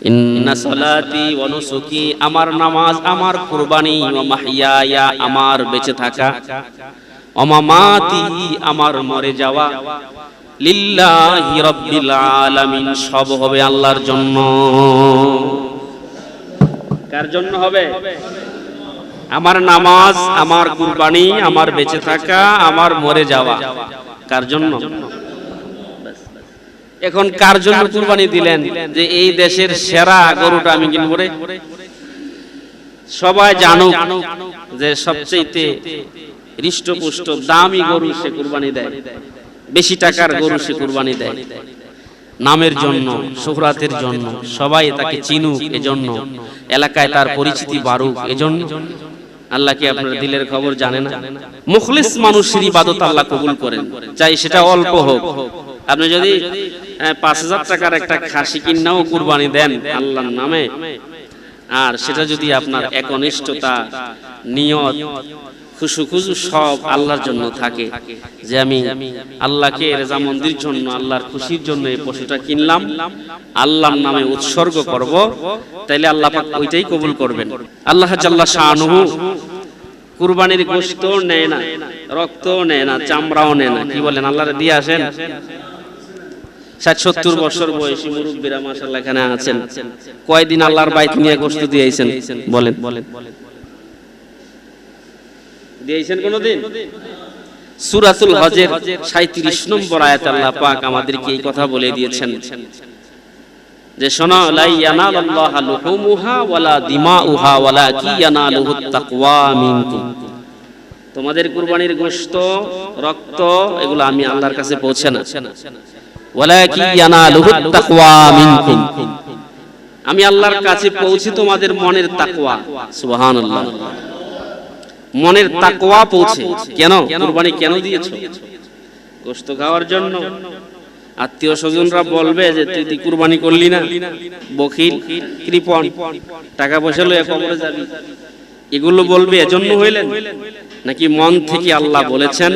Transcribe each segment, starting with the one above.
ইন্না সলাতি ওয়া নুসুকি, আমার নামাজ, আমার কুরবানি, ওয়া মাহইয়ায়া, আমার বেঁচে থাকা, ওয়া মামাতি, আমার মরে যাওয়া, লিল্লাহি রাব্বিল আলামিন, সব হবে আল্লাহর জন্য। কার জন্য হবে? আমার নামাজ, আমার কুরবানি, আমার বেঁচে থাকা, আমার মরে যাওয়া, কার জন্য? এখন কার জন্য কুরবানি দিলেন? যে এই দেশের সেরা গরুটা আমি কিনবো রে। সবাই জানুক যে সবচেয়ে হৃষ্টপুষ্ট দামি গরু সে কুরবানি দেয়, বেশি টাকার গরু সে কুরবানি দেয়, নামের জন্য, শোহরাতের জন্য, সবাই তাকে চিনুক এজন্য, এলাকায় তার পরিচিতি বাড়ুক এজন্য। আল্লাহ কি আপনার দিলের খবর জানে না? মুখলিস মানুষের ইবাদত আল্লাহ কবুল করেন, চাই সেটা অল্প হোক। আপনি যদি ৫,০০০ টাকার একটা খাসি কিনাও কুরবানি দেন আল্লাহর নামে, আর সেটা যদি আপনার একনিষ্ঠতা, নিয়ত, খুশু সব আল্লাহর জন্য থাকে, যে আমি আল্লাহকে রেজামন্দির জন্য, আল্লাহর খুশির জন্য এই পশুটা কিনলাম, আল্লাহর নামে উৎসর্গ করব, তাইলে আল্লাহ পাক ওইটাই কবুল করবেন। আল্লাহ জাল্লা শানুহু কুরবানির গোশত নেয় না, রক্ত নেয় না, চামড়াও নেয় না। কি বলেন? আল্লাহরে দিয়ে আসেন। ৬০-৭০ বছর বয়সী মুরব্বীরা মাশাআল্লাহ এখানে আছেন, কয়দিন আল্লাহর বাইত নিয়ে গোশত দিয়েছেন? বলেন দিয়েছেন কোনদিন? সূরাতুল হজের ৩৭ নম্বর আয়াতে আল্লাহ পাক আমাদেরকে এই কথা বলে দিয়েছেন যে শোনো, লা ইয়ানালাল্লাহু লুহুমুহা ওয়ালা দিমাউহা ওয়ালাকি ইয়ানালুহুত তাকওয়া মিনকুম, তোমাদের কুরবানির গোশত, রক্ত, এগুলো আমি আল্লাহর কাছে পৌঁছে না, ওয়ালাকি ইয়ানালুহুত তাকওয়া মিনকুম, আমি আল্লাহর কাছে পৌঁছে তোমাদের মনের তাকওয়া। সুবহানাল্লাহ, মনের তাকওয়া পৌঁছে। কেন কুরবানি কেন দিয়েছো? গোশত খাওয়ার জন্য? আত্মীয় স্বজনরা বলবে যে তুই কুরবানি করলি না, বখিল, কৃপণ, টাকা পয়সা লয়ে কবরে যাবি, এগুলো বলবে এজন্য হইলেন? নাকি মন থেকে আল্লাহ বলেছেন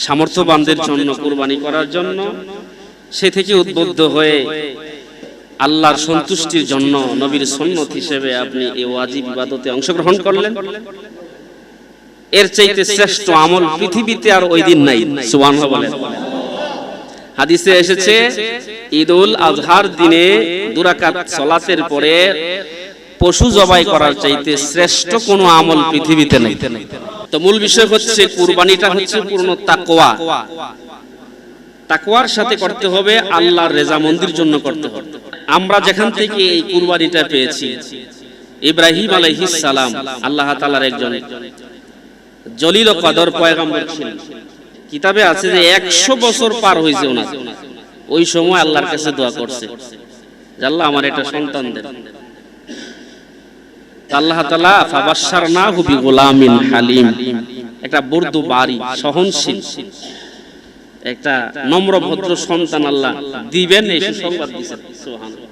সামর্থ্যবানদের জন্য কুরবানি করার জন্য, সে থেকে উদ্বুদ্ধ হয়ে আল্লাহর সন্তুষ্টির জন্য নবীর সুন্নাত হিসেবে আপনি এই ওয়াজিব ইবাদতে অংশগ্রহণ করলেন? এর চাইতে শ্রেষ্ঠ আমল পৃথিবীতে আর ওই দিন নাই। সুবহানাল্লাহ বলেন। হাদিসে এসেছে ঈদুল আজহার দিনে 2 রাকাত সালাতের পরে পশু জবাই করার চাইতে শ্রেষ্ঠ কোনো আমল পৃথিবীতে নেই। তো মূল বিষয় হচ্ছে কুরবানিটা হচ্ছে পূর্ণ তাকওয়া, তাকওয়ার সাথে করতে হবে, আল্লাহর রেজামন্দির জন্য করতে হবে। আমরা যেখান থেকে এই কুরবানিটা পেয়েছি, ইব্রাহিম আলাইহিস সালাম আল্লাহ তাআলার একজন জলিল ও কদর পয়গম্বর ছিলেন। কিতাবে আছে যে ১০০ বছর পার হয়েছে ওনার, ওই সময় আল্লাহর কাছে দোয়া করছে যে আল্লাহ আমার একটা সন্তান দেন। আল্লাহ তাআলা ফাবাশশারনাহু বিগুলামিন হালিম, একটা বর্দু বাড়ি, সহনশীল, একটা নম্র ভদ্র সন্তান আল্লাহ দিবেন, এই সুসংবাদ দিয়েছেন। সুবহানাল্লাহ।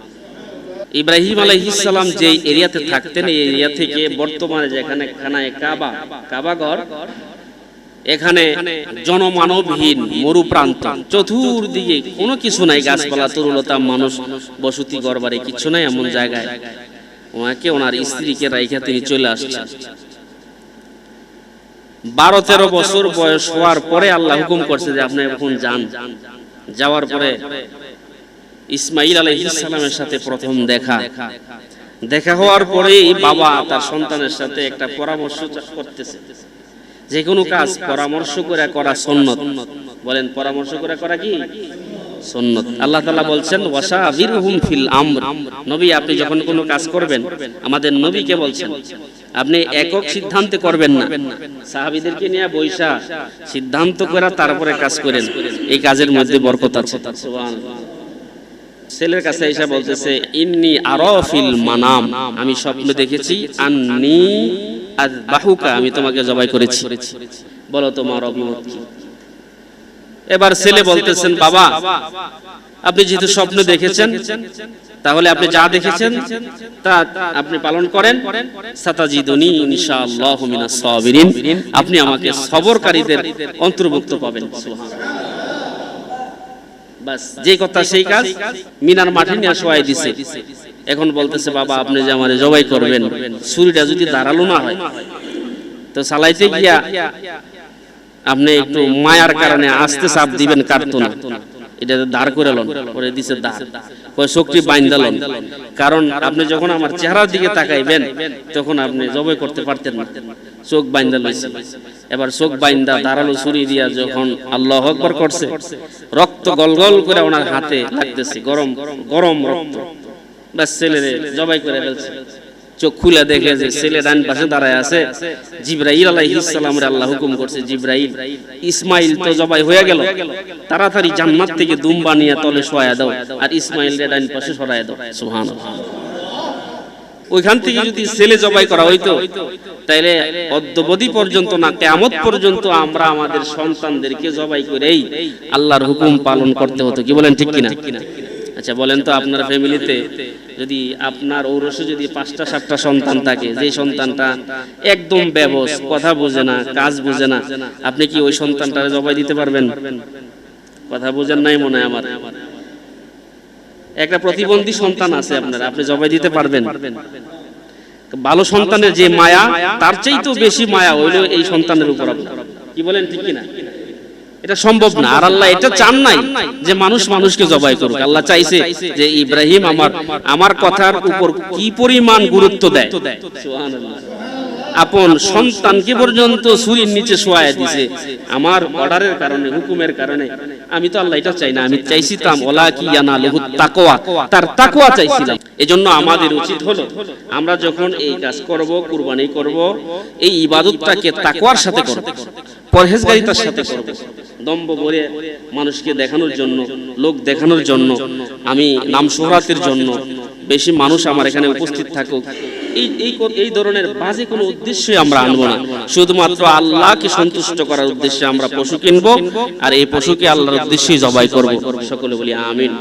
ইব্রাহিম আলাইহিস সালাম যে এরিয়াতে থাকতেন, এই এরিয়া থেকে বর্তমানে যেখানে খানায়ে কাবা ঘর, এখানে জনমানবহীন মরুপ্রান্ত, চতুর্দিকে কোনো কিছু নাই, গাছপালা, তরুলতা, মানুষ বসতি গড়বাড়ি কিছু নাই, এমন জায়গায় ওনাকে ওনার স্ত্রীকে রাইখা তিনি চলে আসছেন। 12-13 বছর বয়স হওয়ার পরে আল্লাহ হুকুম করছে যে আপনি এখন যান। যাওয়ার পরে ইসমাঈল আলাইহিস সালামের সাথে প্রথম দেখা হওয়ার পরেই বাবা তার সন্তানের সাথে একটা পরামর্শ করতেছে। যে কোনো কাজ পরামর্শ করে করা সুন্নাত। বলেন, পরামর্শ করে করা কি সুন্নাত? আল্লাহ তাআলা বলছেন ওয়াশাবিরহুম ফিল আমর, নবী আপনি যখন কোনো কাজ করবেন, আমাদের নবীকে বলছেন আপনি একক সিদ্ধান্তে করবেন না, সাহাবীদেরকে নিয়ে বৈশা সিদ্ধান্ত করে তারপরে কাজ করেন, এই কাজের মধ্যে বরকত আছে। সুবহানাল্লাহ। ছেলের কাছে এসে বলতেছে ইন্নী আরা ফিল মানাম, আমি স্বপ্নে দেখেছি, আন্নী আযবাহুকা, আমি তোমাকে জবাই করেছি, বলো তোমার অভিমত কি? এবার ছেলে বলতেছেন বাবা আপনি যেহেতু স্বপ্ন দেখেছেন, তাহলে আপনি যা দেখেছেন তা আপনি পালন করেন, সাতাজিদুনি ইনশাআল্লাহু মিনাস সাবিরিন, আপনি আমাকে সবরকারীদের অন্তর্ভুক্ত পাবেন। সুবহানাল্লাহ। বাস যে কথা সেই কাজ, মিনার মাঠে নিয়ে শোয়াই দিছে। এখন বলতেছে বাবা আপনি যে আমারে জবাই করবেন, ছুরিটা যদি ধারালো না হয় তো চালাইতে গিয়া আপনি একটু মায়ার কারণে আস্তে চাপ দিবেন, কাটতো না, এটা দাঁড় করে লন, করে দিছে দাঁড়, কয় শক্তি বাইন্দা লন, কারণ আপনি যখন আমার চেহারার দিকে তাকাইবেন তখন আপনি জবাই করতে পারতেন না, চোখ বাইন্দা লইছে। এবার চোখ বাইন্দা ধারালো ছুরি দিয়া যখন আল্লাহু আকবার করছে, রক্ত গলগল করে ওনার হাতে লাগতেছে, গরম গরম রক্ত, বাস ছেলেরে জবাই করে ফেলছে। চোখ খুলে দেখে যে ছেলে ডান পাশে দাঁড়ায় আছে, জিবরাইল আলাইহিস সালামের আল্লাহ হুকুম করছে, জিবরাইল ইসমাইল তো জবাই হয়ে গেল, তাড়াতাড়ি জান্নাত থেকে দুম্বা নিয়ে তলে শোয়া দাও আর ইসমাইলকে ডান পাশে সরায় দাও। সুবহানাল্লাহ। ওইখান থেকে যদি ছেলে জবাই করা হইতো তাইলে অদ্যবধি পর্যন্ত না, কিয়ামত পর্যন্ত আমরা আমাদের সন্তানদেরকে জবাই করেই আল্লাহর হুকুম পালন করতে হতো। কি বলেন, ঠিক কিনা? আচ্ছা বলেন তো, আপনার ফ্যামিলিতে যদি আপনার ঔরসে যদি 5টা 7টা সন্তান থাকে, যে সন্তানটা একদম বেবস, কথা বোঝে না, কাজ বোঝে না, আপনি কি ওই সন্তানটা জবাই দিতে পারবেন? কথা বোঝেন নাই মনে হয় আমার। একটা প্রতিবন্ধী সন্তান আছে আপনার, আপনি জবাই দিতে পারবেন? ভালো সন্তানের যে মায়া, তার চাইতেও বেশি মায়া হইল এই সন্তানের উপর আপনার। কি বলেন, ঠিক কিনা? এটা সম্ভব না। আর আল্লাহ এটা চান নাই যে মানুষ মানুষকে জবাই করুক। আল্লাহ চাইছে যে ইব্রাহিম আমার কথার উপর কি পরিমাণ গুরুত্ব দেয়। সুবহানাল্লাহ। আপন সন্তানকে পর্যন্ত ছুরির নিচে শোয়ায় দিছে আমার অর্ডারের কারণে, হুকুমের কারণে। আমি তো আল্লাহ এটা চাই না, আমি চাইছিলাম ওলা কি ইয়ানালুহু তাকওয়া, তার তাকওয়া চাইছিলাম। এজন্য আমাদের উচিত হলো আমরা যখন এই কাজ করব, কুরবানি করব, এই ইবাদতটাকে তাকওয়ার সাথে করব, পরহেজগারিতার সাথে করব। দম্ভ করে মানুষকে দেখানোর জন্য, লোক দেখানোর জন্য, আমি নাম শোহরাতের জন্য বেশি মানুষ আমার এখানে উপস্থিত থাকুক, এই ধরনের বাজে কোনো উদ্দেশ্যে আমরা আনবো না। শুধুমাত্র আল্লাহকে সন্তুষ্ট করার উদ্দেশ্যে আমরা পশু কিনবো আর এই পশুকে আল্লাহর উদ্দেশ্যেই জবাই করব। সকলে বলি আমিন।